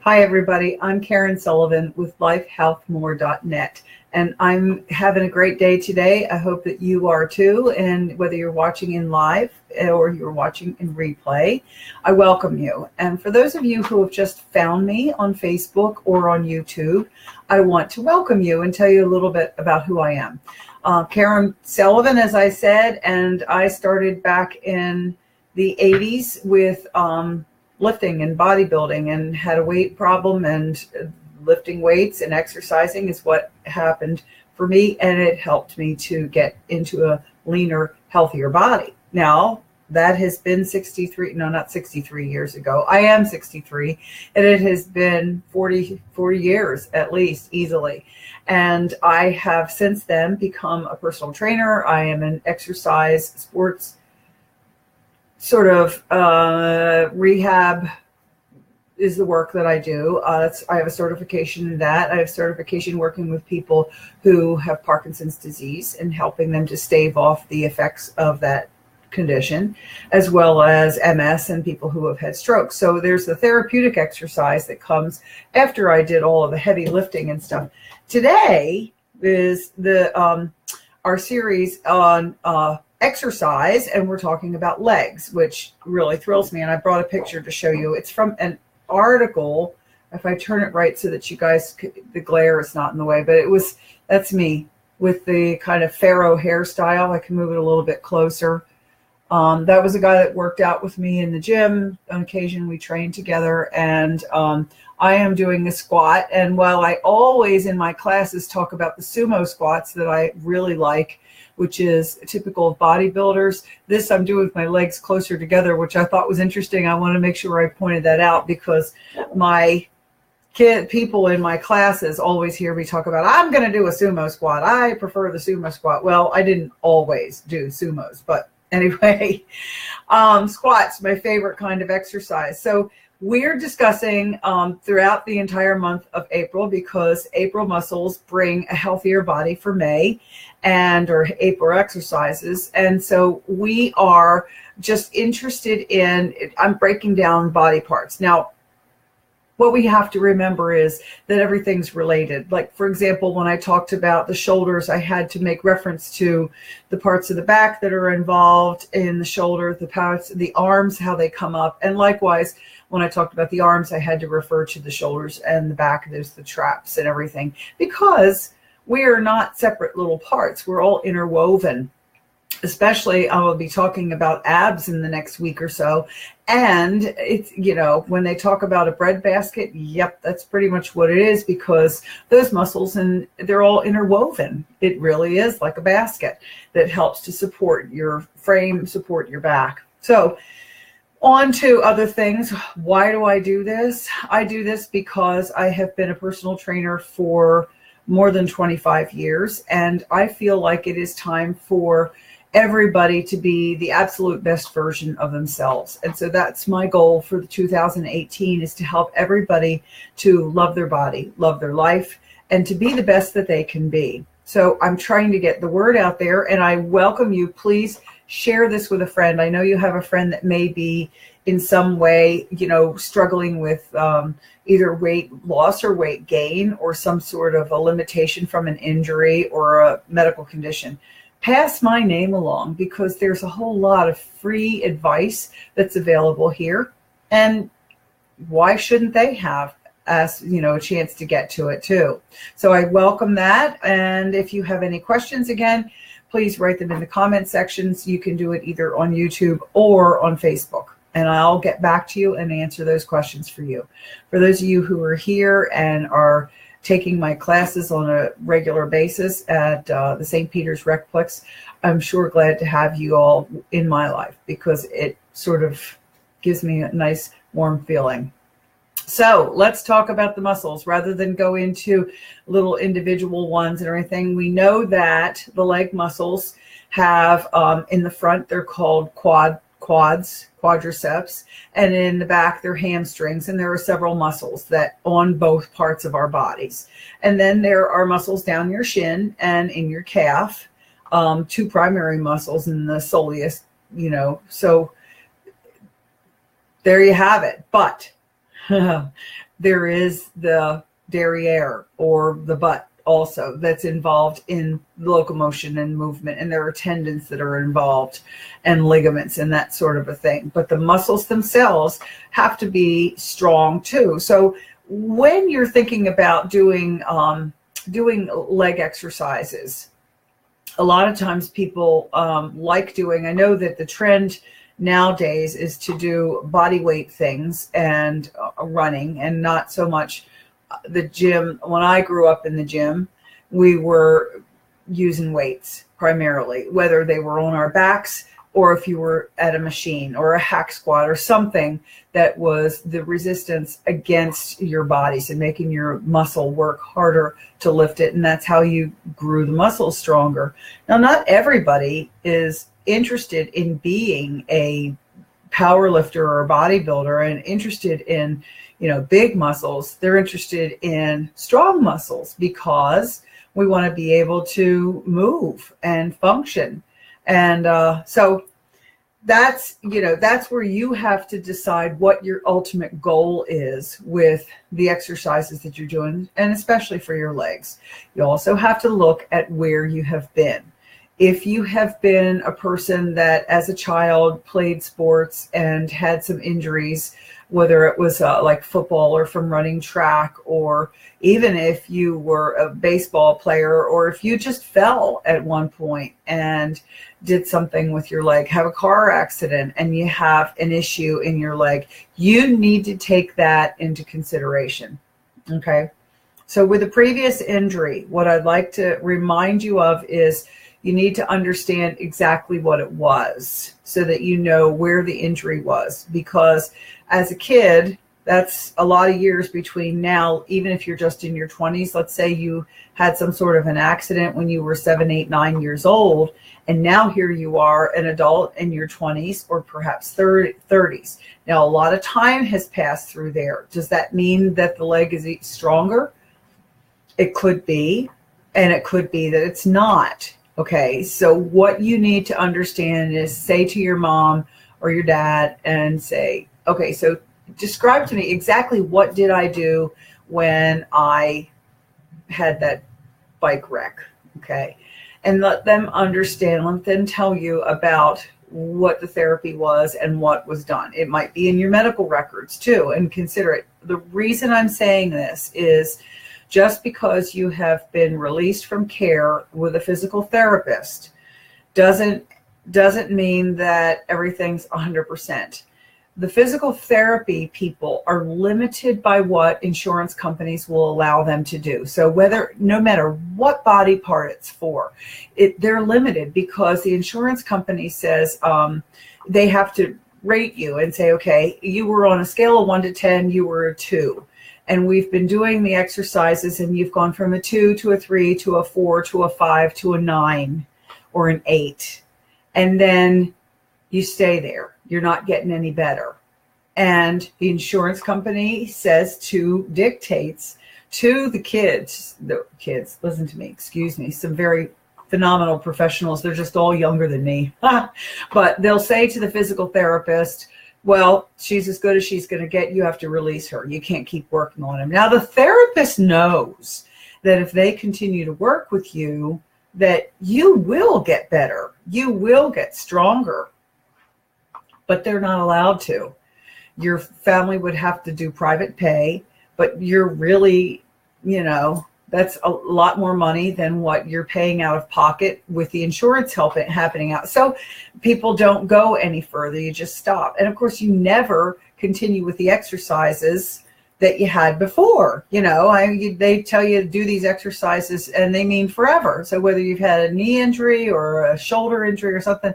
Hi, everybody. I'm Karen Sullivan with lifehealthmore.net, and I'm having a great day today. I hope that you are too. And whether you're watching in live or you're watching in replay, I welcome you. And for those of you who have just found me on Facebook or on YouTube, I want to welcome you and tell you a little bit about who I am. Karen Sullivan, as I said, and I started back in the 80s with lifting and bodybuilding, and had a weight problem, and lifting weights and exercising is what happened for me, and it helped me to get into a leaner, healthier body. Now, that has been 63 years ago. I am 63, and it has been 40 years at least, easily. And I have since then become a personal trainer. I am an exercise sports sort of rehab is the work that I do. I have a certification in that. I have certification working with people who have Parkinson's disease and helping them to stave off the effects of that condition, as well as MS and people who have had strokes. So there's the therapeutic exercise that comes after I did all of the heavy lifting and stuff. Today is our series on exercise, and we're talking about legs, which really thrills me. And I brought a picture to show you. It's from an article, if I turn it right so that you guys, the glare is not in the way, but that's me with the kind of pharaoh hairstyle. I can move it a little bit closer. That was a guy that worked out with me in the gym. On occasion, we trained together, and I am doing a squat. And while I always in my classes talk about the sumo squats that I really like, which is typical of bodybuilders, this I'm doing with my legs closer together, which I thought was interesting. I want to make sure I pointed that out, because my people in my classes always hear me talk about, I'm going to do a sumo squat. I prefer the sumo squat. Well, I didn't always do sumos, but anyway, squats, my favorite kind of exercise. So we're discussing throughout the entire month of April, because April muscles bring a healthier body for May, or April exercises. And so we are just interested in, I'm breaking down body parts. Now, what we have to remember is that everything's related. Like, for example, when I talked about the shoulders, I had to make reference to the parts of the back that are involved in the shoulder, the parts, the arms, how they come up. And likewise, when I talked about the arms, I had to refer to the shoulders and the back. There's the traps and everything, because we are not separate little parts. We're all interwoven. Especially, I will be talking about abs in the next week or so. And it's, when they talk about a bread basket, yep, that's pretty much what it is, because those muscles, and they're all interwoven. It really is like a basket that helps to support your frame, support your back. So on to other things. Why do I do this? I do this because I have been a personal trainer for more than 25 years. And I feel like it is time for everybody to be the absolute best version of themselves. And so that's my goal for the 2018, is to help everybody to love their body, love their life, and to be the best that they can be. So I'm trying to get the word out there, and I welcome you. Please share this with a friend. I know you have a friend that may be in some way, struggling with either weight loss or weight gain, or some sort of a limitation from an injury or a medical condition. Pass my name along, because there's a whole lot of free advice that's available here. And why shouldn't they have a chance to get to it too? So I welcome that. And if you have any questions, again, please write them in the comment sections. You can do it either on YouTube or on Facebook, and I'll get back to you and answer those questions for you. For those of you who are here and are taking my classes on a regular basis at the St. Peter's Recplex, I'm sure glad to have you all in my life, because it sort of gives me a nice warm feeling. So let's talk about the muscles rather than go into little individual ones and everything. We know that the leg muscles have in the front, they're called quadriceps, and in the back they're hamstrings, and there are several muscles that on both parts of our bodies. And then there are muscles down your shin and in your calf, two primary muscles in the soleus, so there you have it. But there is the derriere, or the butt also, that's involved in locomotion and movement, and there are tendons that are involved and ligaments and that sort of a thing. But the muscles themselves have to be strong too. So when you're thinking about doing leg exercises, a lot of times people like doing, I know that the trend nowadays is to do body weight things and running, and not so much the gym. When I grew up in the gym, we were using weights primarily, whether they were on our backs or if you were at a machine or a hack squat or something that was the resistance against your bodies and making your muscle work harder to lift it. And that's how you grew the muscles stronger. Now, not everybody is interested in being a power lifter or a bodybuilder and interested in, big muscles. They're interested in strong muscles because we want to be able to move and function. And so that's where you have to decide what your ultimate goal is with the exercises that you're doing, and especially for your legs. You also have to look at where you have been. If you have been a person that as a child played sports and had some injuries, whether it was like football or from running track, or even if you were a baseball player, or if you just fell at one point and did something with your leg, have a car accident and you have an issue in your leg, you need to take that into consideration. Okay. So with a previous injury, what I'd like to remind you of is you need to understand exactly what it was so that you know where the injury was. Because as a kid, that's a lot of years between now, even if you're just in your 20s. Let's say you had some sort of an accident when you were 7, 8, 9 years old, and now here you are, an adult in your 20s or perhaps 30s. Now, a lot of time has passed through there. Does that mean that the leg is stronger? It could be, and it could be that it's not. Okay, so what you need to understand is say to your mom or your dad and say, okay, so describe to me exactly what did I do when I had that bike wreck, okay? And let them understand, let them tell you about what the therapy was and what was done. It might be in your medical records too, and consider it. The reason I'm saying this is just because you have been released from care with a physical therapist doesn't mean that everything's 100%. The physical therapy people are limited by what insurance companies will allow them to do. So no matter what body part it's for, they're limited because the insurance company says they have to rate you and say, okay, you were on a scale of 1 to 10, you were a 2. And we've been doing the exercises and you've gone from a 2 to a 3 to a 4 to a 5 to a 9 or an 8. And then you stay there. You're not getting any better. And the insurance company dictates to the kids, listen to me, excuse me, some very phenomenal professionals. They're just all younger than me. But they'll say to the physical therapist, well, she's as good as she's going to get. You have to release her. You can't keep working on him. Now, the therapist knows that if they continue to work with you, that you will get better. You will get stronger. But they're not allowed to. Your family would have to do private pay, but you're really, that's a lot more money than what you're paying out of pocket with the insurance happening out. So people don't go any further. You just stop. And of course, you never continue with the exercises that you had before. They tell you to do these exercises and they mean forever. So whether you've had a knee injury or a shoulder injury or something,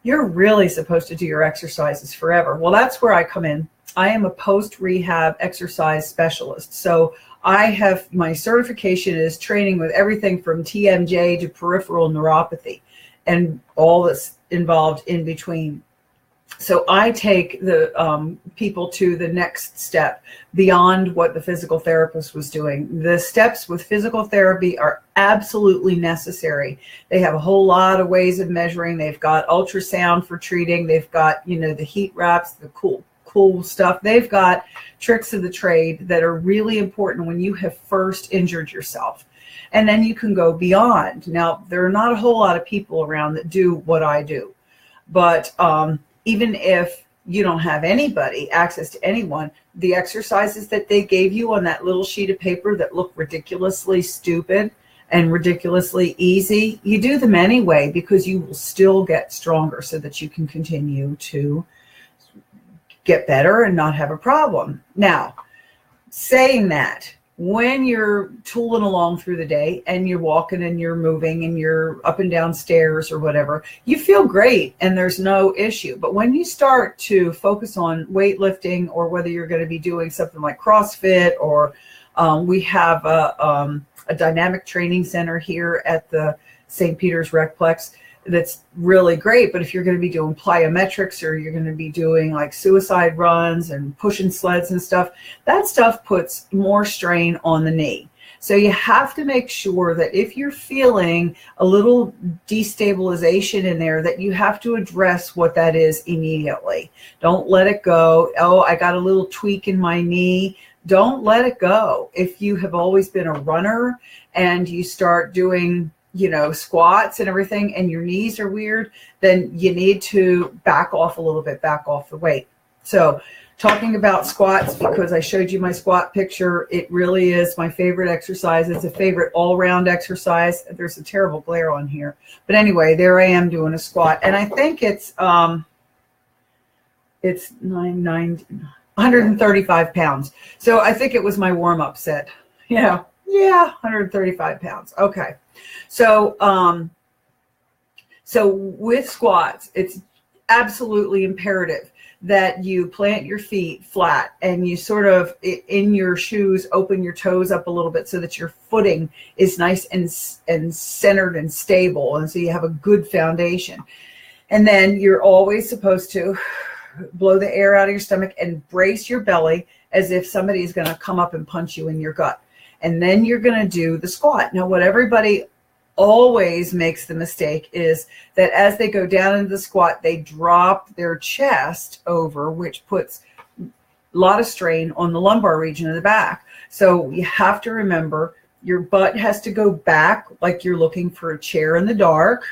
you're really supposed to do your exercises forever. Well, that's where I come in. I am a post-rehab exercise specialist. So my certification is training with everything from TMJ to peripheral neuropathy and all that's involved in between. So I take the people to the next step beyond what the physical therapist was doing. The steps with physical therapy are absolutely necessary. They have a whole lot of ways of measuring. They've got ultrasound for treating. They've got, the heat wraps, the cool cool stuff. They've got tricks of the trade that are really important when you have first injured yourself. And then you can go beyond. Now, there are not a whole lot of people around that do what I do. But even if you don't have anybody, access to anyone, the exercises that they gave you on that little sheet of paper that look ridiculously stupid and ridiculously easy, you do them anyway because you will still get stronger so that you can continue to get better and not have a problem. Now, saying that, when you're tooling along through the day and you're walking and you're moving and you're up and down stairs or whatever, you feel great and there's no issue. But when you start to focus on weightlifting, or whether you're going to be doing something like CrossFit, or we have a dynamic training center here at the St. Peter's Recplex that's really great. But if you're going to be doing plyometrics, or you're going to be doing like suicide runs and pushing sleds and stuff, that stuff puts more strain on the knee. So you have to make sure that if you're feeling a little destabilization in there, that you have to address what that is immediately. Don't let it go. Oh, I got a little tweak in my knee. Don't let it go. If you have always been a runner and you start doing squats and everything, and your knees are weird, then you need to back off a little bit, back off the weight. So talking about squats, because I showed you my squat picture, it really is my favorite exercise. It's a favorite all-round exercise. There's a terrible glare on here. But anyway, there I am doing a squat. And I think it's 135 pounds. So I think it was my warm-up set. Yeah, 135 pounds. Okay. So, so with squats, it's absolutely imperative that you plant your feet flat and you sort of, in your shoes, open your toes up a little bit so that your footing is nice and centered and stable. And so you have a good foundation. And then you're always supposed to blow the air out of your stomach and brace your belly as if somebody is going to come up and punch you in your gut. And then you're going to do the squat. Now, what everybody always makes the mistake is that as they go down into the squat, they drop their chest over, which puts a lot of strain on the lumbar region of the back. So you have to remember your butt has to go back like you're looking for a chair in the dark.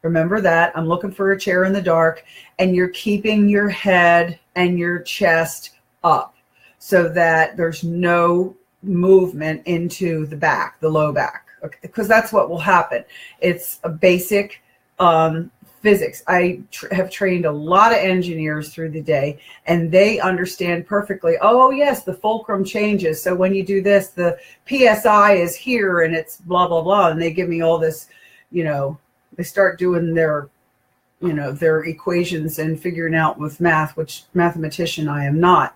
Remember that. I'm looking for a chair in the dark. And you're keeping your head and your chest up so that there's no movement into the back, the low back, okay? Because that's what will happen. It's a basic physics. I have trained a lot of engineers through the day, and they understand perfectly, oh yes, the fulcrum changes. So when you do this, the PSI is here and it's blah, blah, blah. And they give me all this, they start doing their equations and figuring out with math, which mathematician I am not.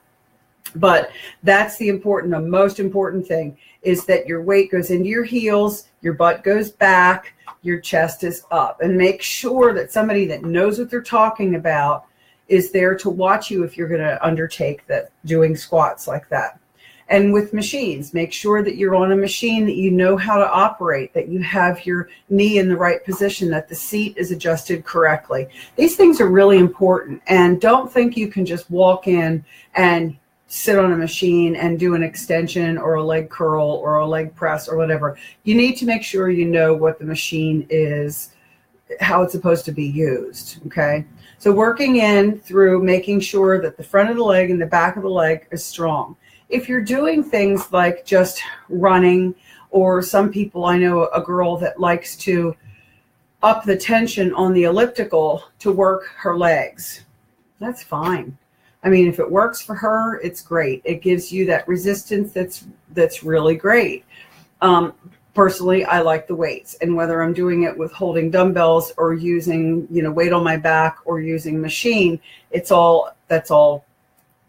But that's the most important thing, is that your weight goes into your heels, your butt goes back, your chest is up. And make sure that somebody that knows what they're talking about is there to watch you if you're going to undertake that, doing squats like that. And with machines, make sure that you're on a machine that you know how to operate, that you have your knee in the right position, that the seat is adjusted correctly. These things are really important. And don't think you can just walk in and sit on a machine and do an extension or a leg curl or a leg press or whatever. You need to make sure you know what the machine is, how it's supposed to be used, okay? So working in through making sure that the front of the leg and the back of the leg is strong. If you're doing things like just running, or some people, I know a girl that likes to up the tension on the elliptical to work her legs, that's fine. I mean, if it works for her, it's great. It gives you that resistance that's really great. Personally, I like the weights, and whether I'm doing it with holding dumbbells or using, weight on my back or using machine, that's all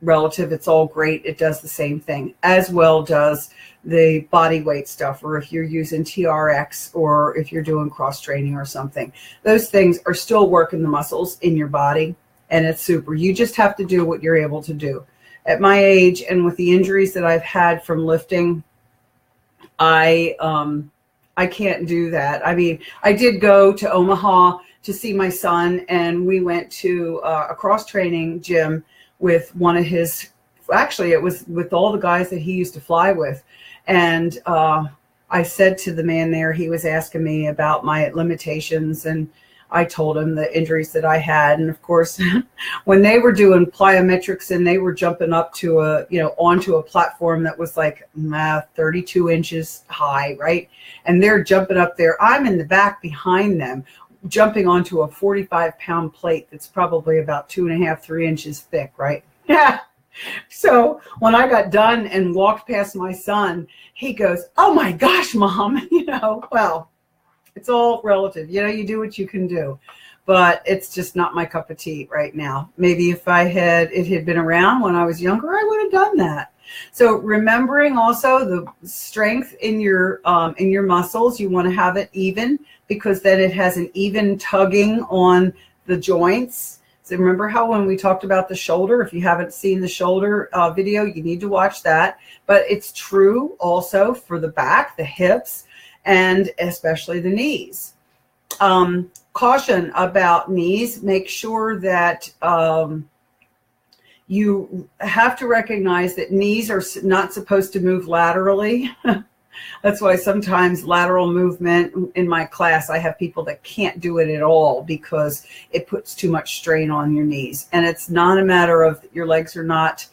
relative. It's all great. It does the same thing, as well does the body weight stuff, or if you're using TRX, or if you're doing cross training or something. Those things are still working the muscles in your body. And it's super. You just have to do what you're able to do. At my age, and with the injuries that I've had from lifting, I can't do that. I mean, I did go to Omaha to see my son, and we went to a cross training gym with one of his, actually it was with all the guys that he used to fly with. And I said to the man there, he was asking me about my limitations, and I told him the injuries that I had. And of course, when they were doing plyometrics and they were jumping up to onto a platform that was like 32 inches high, right? And they're jumping up there. I'm in the back behind them, jumping onto a 45-pound plate that's probably about 2.5, 3 inches thick, right? Yeah. So when I got done and walked past my son, he goes, "Oh my gosh, Mom," well, it's all relative. You do what you can do, but it's just not my cup of tea right now. Maybe if it had been around when I was younger, I would have done that. So remembering also the strength in your muscles, you want to have it even, because then it has an even tugging on the joints. So remember how when we talked about the shoulder, if you haven't seen the shoulder video, you need to watch that. But it's true also for the back, the hips, and especially the knees. Caution about knees. Make sure that you have to recognize that knees are not supposed to move laterally. That's why sometimes lateral movement in my class, I have people that can't do it at all because it puts too much strain on your knees. And it's not a matter of your legs are not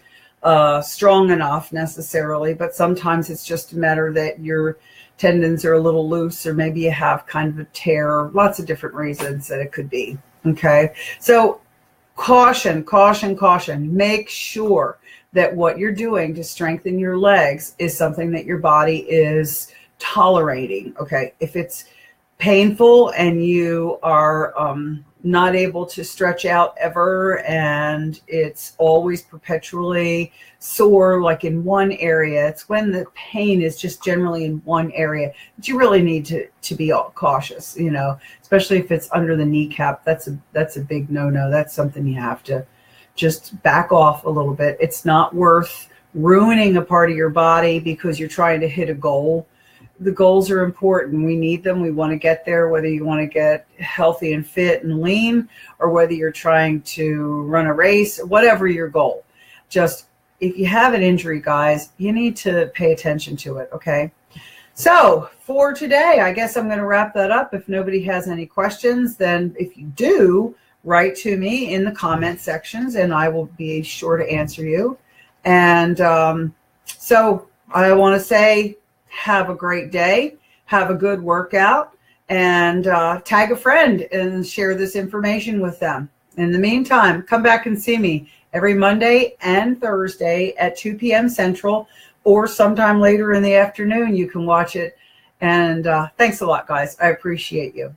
strong enough necessarily, but sometimes it's just a matter that your tendons are a little loose, or maybe you have kind of a tear. Lots of different reasons that it could be. Okay. So caution, caution, caution. Make sure that what you're doing to strengthen your legs is something that your body is tolerating. Okay. If it's painful and you are not able to stretch out ever, and it's always perpetually sore, like in one area, it's when the pain is just generally in one area that you really need to be cautious, especially if it's under the kneecap. That's a big no-no. That's something you have to just back off a little bit. It's not worth ruining a part of your body because you're trying to hit a goal. The goals are important. We need them. We want to get there, whether you want to get healthy and fit and lean, or whether you're trying to run a race, whatever your goal. Just if you have an injury, guys, you need to pay attention to it. Okay. So for today, I guess I'm going to wrap that up. If nobody has any questions, then if you do, write to me in the comment sections and I will be sure to answer you. And so I want to say, have a great day, have a good workout, and tag a friend and share this information with them. In the meantime, come back and see me every Monday and Thursday at 2 p.m. Central, or sometime later in the afternoon. You can watch it. And thanks a lot, guys. I appreciate you.